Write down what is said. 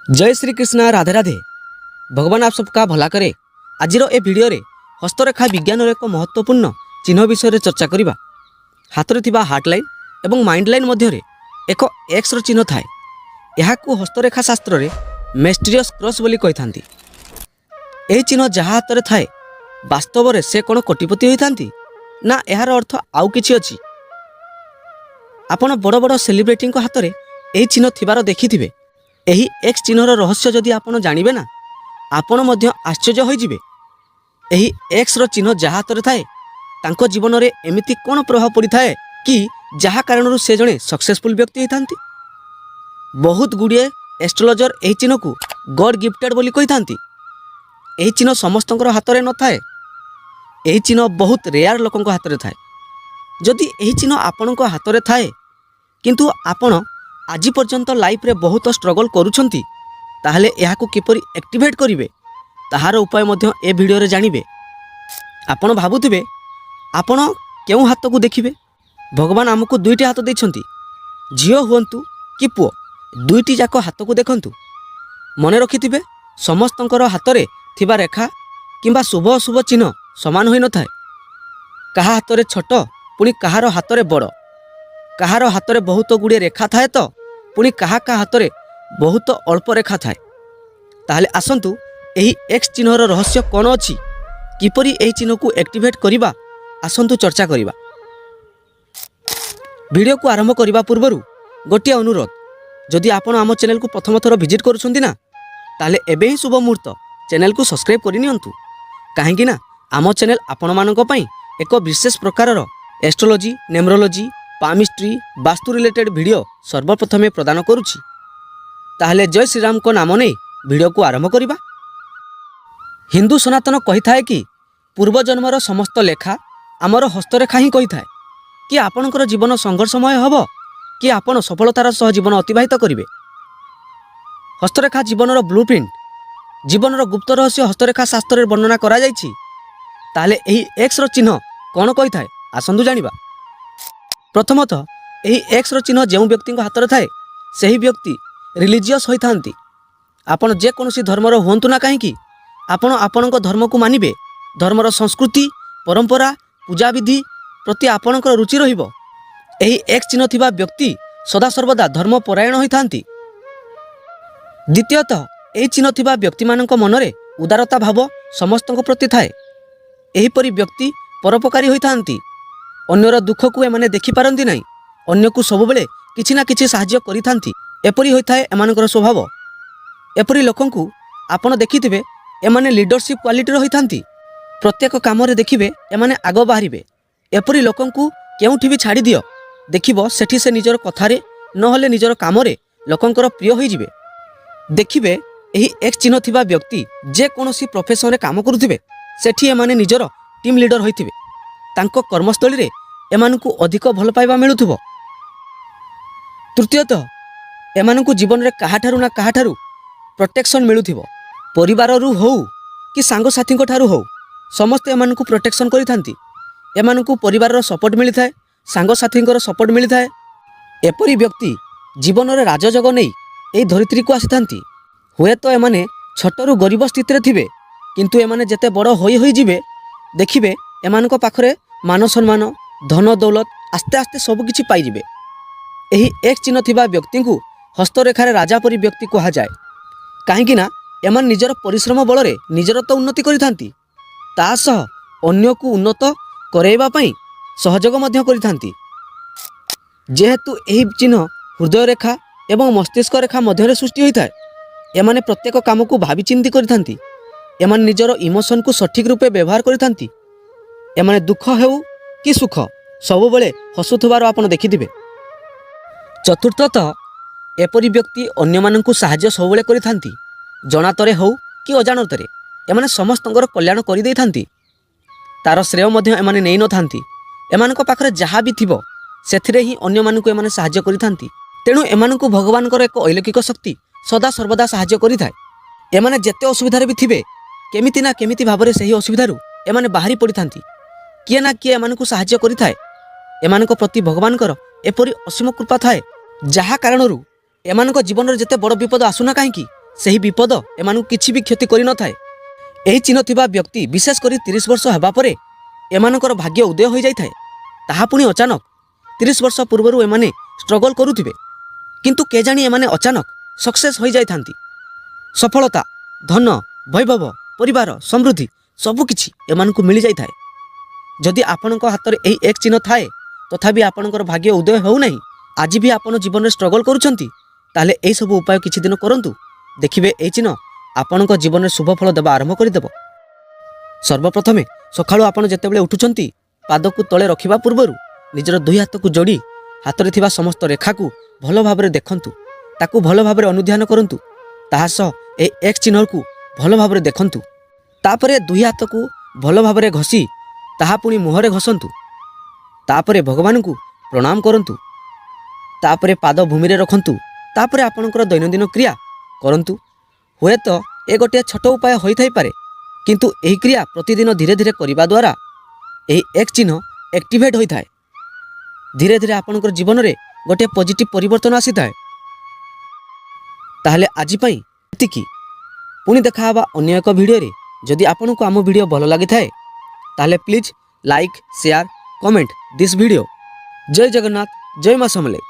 जय श्री कृष्ण राधे राधे। भगवान आप सबका भला करे। आज ए भिडियो रे हस्तरेखा विज्ञान एक महत्वपूर्ण चिन्ह विषय चर्चा करवा। हाथ में थिबा हार्ट लाइन एवं माइंड लाइन मध्य एक एक्स रो चिन्ह थाए। यहाकू हस्तरेखा शास्त्र रे मिस्टीरियस क्रॉस बोली कहिथांती। एही चिन्ह जहाँ हाथ में थाए वास्तव में से कौन कोटिपति होइथांती ना यार अर्थ आउ किछि अछि। आपण बड़ बड़ सेलिब्रिटी हाथ में यही चिन्ह थिबार देखिथिबे। एही एक्स चिन्हर रहस्य जदि आपण जानिबे ना आपण मध्य आश्चर्य होइजिबे। एही एक्स रो चिन्ह जहाँ हाथ में थाए तांको जीवन रे एमिति कोन प्रभाव पड़ी थाए कि जहाँ कारण से जड़े सक्सेसफुल व्यक्ति होइथांती। बहुत गुड़िए एस्ट्रोलॉजर एही चिन्ह को गॉड गिफ्टेड बोली कहिथांती। एही चिन्ह समस्तंकर हाथ में न थाए। एही चिन्ह बहुत रेयर लोकंक हाथ में थाए। जदि एही चिन्ह आपणक हाथ में थाए किंतु आपण आज पर्यंत लाइफ रे बहुत स्ट्रगल करूछंती ताहले एहाकू किपरि एक्टिवेट करिवे ताहार उपाय मध्य ए वीडियो रे जानिबे। आपण भाबुथिबे आपण केउ हाथ को देखिबे। भगवान आमको दुईटी हाथ दैछंती। झियो हुअंतु कि पुओ दुईटी जाक हाथ को देखंतु। मने रखिथिबे समस्तंकर हाथ रे थिबा रेखा किंबा शुभ अशुभ चिन्ह समान होई न थाए। कहा हाथ रे छोट पुणी कहार हाथ रे बड़। कहार हाथ में बहुत गुड़े रेखा थाए तो पुणी कहा हाथ में बहुत अल्प रेखा थाए। ताहले आसंतु एही एक्स चिन्हर रहस्य कौन अच्छी किपरि एही चिन्ह को एक्टिवेट करिबा आसंतु चर्चा करिबा। वीडियो को आरंभ करिबा पूर्वरु गोटिए अनुरोध, जदि आपण आम चैनल को प्रथम थर विजिट करूछंती ना ताहले एबे ही शुभ मुहूर्त चैनल को सब्सक्राइब करि नियंतु। काहेकि ना आम चैनल आपण मानक पई एक विशेष प्रकारर astrology, numerology, palmistry, vastu related video सर्वप्रथमे प्रदान करुछि। ताहले जय श्री राम को नाम नहीं वीडियो को आरंभ करिबा। हिंदू सनातन कही थाए कि पूर्व जन्मर समस्त लेखा आमर हस्तरेखा ही कही थाए कि आपणकर जीवन संघर्षमय हब कि आपण सफलतार सह जीवन अतिबाहित करिवे। हस्तरेखा जीवनर ब्लूप्रिंट, जीवनर गुप्त रहस्य हस्तरेखा शास्त्र में वर्णना करा जायछि। ताहले एही एक्स रो चिन्ह कौन कही थाए आसंतु जानिबा। प्रथमतः यही एक्स रो चिन्ह जो व्यक्ति हाथ में थाए सही व्यक्ति रिलीजियस होइथांती। आपण जेकोसी धर्मर हुंतु ना कहीं आपण आपणक धर्म को मानिबे। धर्मर संस्कृति परंपरा पूजा विधि प्रति आपणकर रुचि रहिबो। एही एक्स चिन्ह थिबा व्यक्ति सदा सर्वदा धर्म परायण होइथांती। द्वितीयतः एही चिन्ह थिबा व्यक्ति मानक मनरे उदारता भाव समस्तक प्रति थाए। एहीपरि व्यक्ति परोपकारी होइथांती। अन्यर दुख को एमाने देखि पारंती नहीं। अन्य को सब बेले किछि ना किछि साहाय्य करिथांती। एपरि होइथाए एमानकर स्वभाव। एपरि लोकंकु आपण देखिथिबे एमाने लीडरशिप क्वालिटी होइथांती। प्रत्येक काम रे देखिबे एमाने आगो बाहरिबे। एपरि लोकंकु केउठी भी छाड़ी दियो देखिबो सेठी से निजर कथारे नहले निजर काम रे लोकंकर प्रिय होई जिवे। देखिबे एही एक्स चिन्ह थिबा व्यक्ति जे कोनोसी प्रोफेशन रे काम करूथिबे सेठी एमाने निजर टीम लीडर होइथिबे। तांको कर्मस्थली रे एमानकु अधिक भल पाइबा मिलुथुबो। तृतीयतः एमानकु जीवन रे काहाठारु ना काहाठारु प्रोटेक्शन मिलुथिबो। परिवार रु हो कि सांग साथी को ठारु हो समस्त एमानकु प्रोटेक्शन करिथांती। एमानकु परिवार रो सपोर्ट मिली थाए, सांग साथी को सपोर्ट मिली थाए। एपरि व्यक्ति जीवन रे राजजग नहीं एई धरित्री को आसीथांती। हुए तो एमाने छोटरू गरीब स्थिति रे थिबे किंतु एमाने जेते बड़ होई जिवे देखिबे एमानक पाखरे मान सम्मान धन दौलत आस्ते आस्ते सबकिछि पाइजिबे। एही एक चिन्ह थिबा व्यक्ति को हस्तरेखार राजा परी व्यक्ति कहा जाए। काहेकि ना एमान निजर परिश्रम बल रे निजर तो उन्नति करिथांती ता सह अन्य को उन्नत कराइबा पई सहयोग मध्य करिथांती। जेहेतु एही चिन्ह हृदय रेखा एवं मस्तिष्क रेखा मध्य सृष्टि होइथाए एमाने प्रत्येक काम को भावी चिंती करिथांती। एमान निजर इमोशन को सठिक रूपे व्यवहार करिथांती। एमाने दुख हेउ कि सुख सब बेले हसुथबार आपण देखिथिबे। चतुर्थतः एपरि व्यक्ति अन्य माननकु साहाय्य सब बेले करिथांती। जनातरे हो कि अजाणतरे एमाने समस्तंकर कल्याण करि दैथांती। तार श्रेय मध्य एमाने नै न थांती। एमानक पाखरे जहाँ भी थिबो सेथिरे ही अन्य माननकु एमाने साहाय्य करिथांती। तेणु एमानकु भगवानकर एक अलौकिक शक्ति सदा सर्वदा साहाय्य करिथाए। एमाने जेते असुविधारे भी थिबे केमिति ना केमिति भाबरे सही असुविधारु एमाने बाहरी पड़िथांती। किए ना किए एमानकु साहाय्य करिथाए। एमानक प्रति भगवानकर एपरि असीम कृपा थाए जहा कारणरू एमानक जीवन रे जेते बड़ विपद आसुना काहेकि ସେହି ବିପଦ ଏମାନଙ୍କୁ କିଛି ବି କ୍ଷତି କରିନଥାଏ। ଏହି ଚିହ୍ନ ଥିବା ବ୍ୟକ୍ତି ବିଶେଷ କରି 30 ବର୍ଷ ହେବା ପରେ ଏମାନଙ୍କର ଭାଗ୍ୟ ଉଦୟ ହୋଇଯାଇଥାଏ। ତାହା ପୁଣି ଅଚାନକ। 30 ବର୍ଷ ପୂର୍ବରୁ ଏମାନେ ଷ୍ଟ୍ରଗଲ୍ କରୁଥିବେ, କିନ୍ତୁ କେଜାଣି ଏମାନେ ଅଚାନକ ସକ୍ସେସ୍ ହୋଇଯାଇଥାନ୍ତି। ସଫଳତା, ଧନ, ବୈଭବ, ପରିବାର, ସମୃଦ୍ଧି ସବୁକିଛି ଏମାନଙ୍କୁ ମିଳିଯାଇଥାଏ। ଯଦି ଆପଣଙ୍କ ହାତରେ ଏହି ଏକ ଚିହ୍ନ ଥାଏ ତଥାପି ଆପଣଙ୍କର ଭାଗ୍ୟ ଉଦୟ ହେଉନାହିଁ, ଆଜି ବି ଆପଣ ଜୀବନରେ ଷ୍ଟ୍ରଗଲ୍ କରୁଛନ୍ତି, ତାହେଲେ ଏହିସବୁ ଉପାୟ କିଛି ଦିନ କରନ୍ତୁ। ଦେଖିବେ ଏହି ଚିହ୍ନ ଆପଣଙ୍କ ଜୀବନରେ ଶୁଭଫଳ ଦେବା ଆରମ୍ଭ କରିଦେବ। ସର୍ବପ୍ରଥମେ ସକାଳୁ ଆପଣ ଯେତେବେଳେ ଉଠୁଛନ୍ତି ପାଦକୁ ତଳେ ରଖିବା ପୂର୍ବରୁ ନିଜର ଦୁଇ ହାତକୁ ଯୋଡ଼ି ହାତରେ ଥିବା ସମସ୍ତ ରେଖାକୁ ଭଲ ଭାବରେ ଦେଖନ୍ତୁ, ତାକୁ ଭଲ ଭାବରେ ଅନୁଧ୍ୟାନ କରନ୍ତୁ। ତାହା ସହ ଏହି ଏକ ଚିହ୍ନକୁ ଭଲ ଭାବରେ ଦେଖନ୍ତୁ। ତାପରେ ଦୁଇ ହାତକୁ ଭଲ ଭାବରେ ଘଷି ତାହା ପୁଣି ମୁହଁରେ ଘଷନ୍ତୁ। ତାପରେ ଭଗବାନଙ୍କୁ ପ୍ରଣାମ କରନ୍ତୁ। ତାପରେ ପାଦ ଭୂମିରେ ରଖନ୍ତୁ। ତାପରେ ଆପଣଙ୍କର ଦୈନନ୍ଦିନ କ୍ରିୟା କରନ୍ତୁ। ହୁଏତ ଏ ଗୋଟିଏ ଛୋଟ ଉପାୟ ହୋଇଥାଇପାରେ, କିନ୍ତୁ ଏହି କ୍ରିୟା ପ୍ରତିଦିନ ଧୀରେ ଧୀରେ କରିବା ଦ୍ୱାରା ଏହି ଏକ ଚିହ୍ନ ଆକ୍ଟିଭେଟ୍ ହୋଇଥାଏ। ଧୀରେ ଧୀରେ ଆପଣଙ୍କର ଜୀବନରେ ଗୋଟିଏ ପଜିଟିଭ୍ ପରିବର୍ତ୍ତନ ଆସିଥାଏ। ତାହେଲେ ଆଜି ପାଇଁ ଏତିକି। ପୁଣି ଦେଖା ହେବା ଅନ୍ୟ ଏକ ଭିଡ଼ିଓରେ। ଯଦି ଆପଣଙ୍କୁ ଆମ ଭିଡ଼ିଓ ଭଲ ଲାଗିଥାଏ ତାହେଲେ please like, share, comment this video. ଜୟ ଜଗନ୍ନାଥ, ଜୟ ମା ସମଲେଇ।